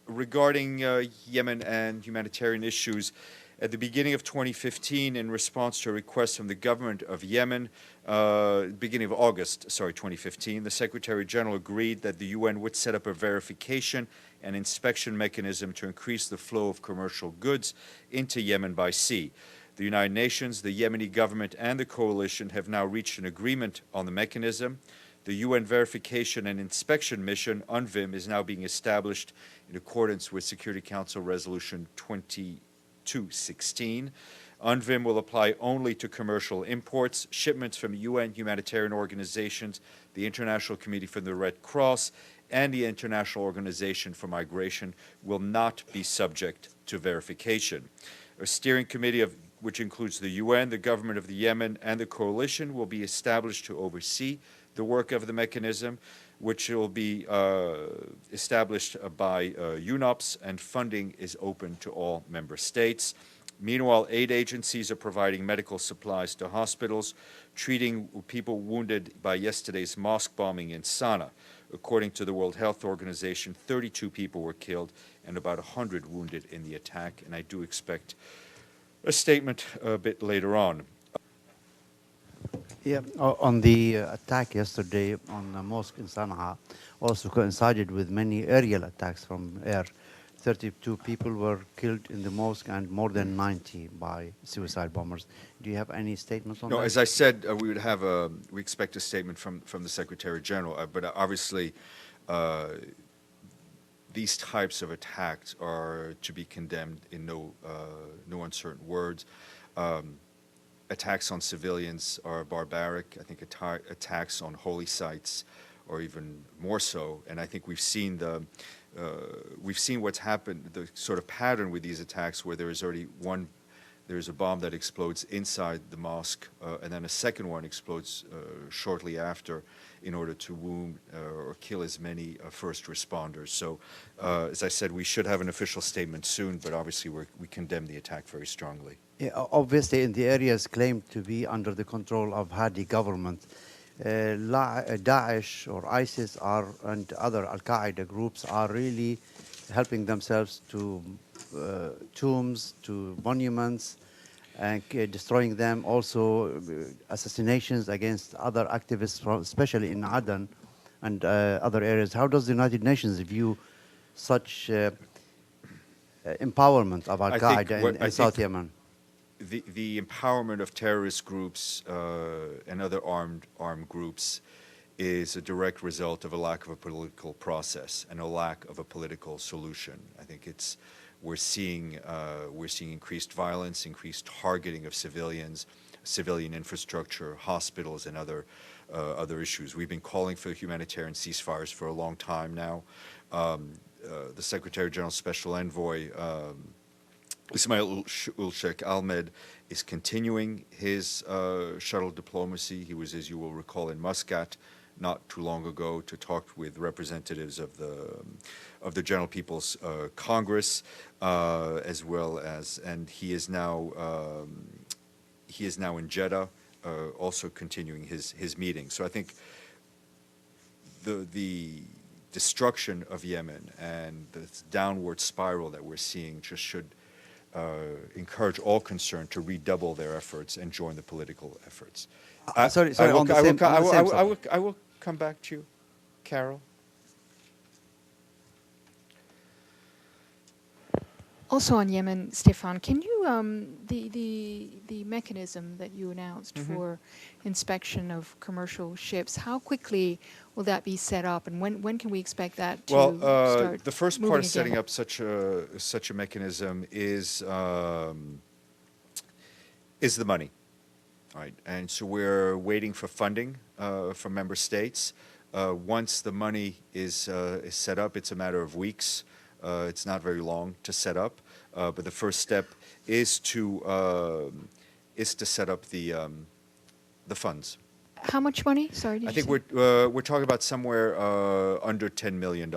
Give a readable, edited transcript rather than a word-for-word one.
Regarding Yemen and humanitarian issues, at the beginning of 2015, in response to a request from the government of Yemen, beginning of August, 2015, the Secretary General agreed that the UN would set up a verification and inspection mechanism to increase the flow of commercial goods into Yemen by sea. The United Nations, the Yemeni government, and the coalition have now reached an agreement on the mechanism. The UN Verification and Inspection Mission, UNVIM, is now being established in accordance with Security Council Resolution 2216. UNVIM will apply only to commercial imports. Shipments from UN humanitarian organizations, the International Committee for the Red Cross, and the International Organization for Migration will not be subject to verification. A steering committee which includes the UN, the government of the Yemen, and the coalition will be established to oversee the work of the mechanism, which will be established by UNOPS, and funding is open to all member states. Meanwhile, aid agencies are providing medical supplies to hospitals, treating people wounded by yesterday's mosque bombing in Sana'a. According to the World Health Organization, 32 people were killed and about 100 wounded in the attack, and I do expect a statement a bit later on. Yeah, on the attack yesterday on the mosque in Sana'a, also coincided with many aerial attacks from air. 32 people were killed in the mosque and more than 90 by suicide bombers. Do you have any statements on that? No, as I said, we expect a statement from the Secretary General, but obviously these types of attacks are to be condemned in no uncertain words. Attacks on civilians are barbaric. I think attacks on holy sites are even more so. And I think we've seen what's happened, the sort of pattern with these attacks, where there's a bomb that explodes inside the mosque, and then a second one explodes shortly after, in order to wound or kill as many first responders. So, as I said, we should have an official statement soon, but obviously we condemn the attack very strongly. Yeah, obviously, in the areas claimed to be under the control of Hadi government, Daesh or ISIS and other Al-Qaeda groups are really helping themselves to tombs, to monuments, and destroying them. Also, assassinations against other activists, especially in Aden and other areas. How does the United Nations view such empowerment of Al-Qaeda in South Yemen? The empowerment of terrorist groups and other armed groups is a direct result of a lack of a political process and a lack of a political solution. I think we're seeing increased violence, increased targeting of civilians, civilian infrastructure, hospitals, and other issues. We've been calling for humanitarian ceasefires for a long time now. The Secretary General's Special Envoy, Ismail Ul-Sheikh Ahmed, is continuing his shuttle diplomacy. He was, as you will recall, in Muscat not too long ago to talk with representatives of the General People's Congress, as well as, and he is now in Jeddah, also continuing his meeting. So I think the destruction of Yemen and the downward spiral that we're seeing just should encourage all concerned to redouble their efforts and join the political efforts. I will come back to you, Carol. Also on Yemen, Stefan, can you the mechanism that you announced for inspection of commercial ships? How quickly will that be set up, and when can we expect that to start? The first part of setting up such a mechanism is the money, right? And so we're waiting for funding from member states. Once the money is set up, it's a matter of weeks. It's not very long to set up, but the first step is to set up the funds. How much money? Sorry, I think we're talking about somewhere under $10 million.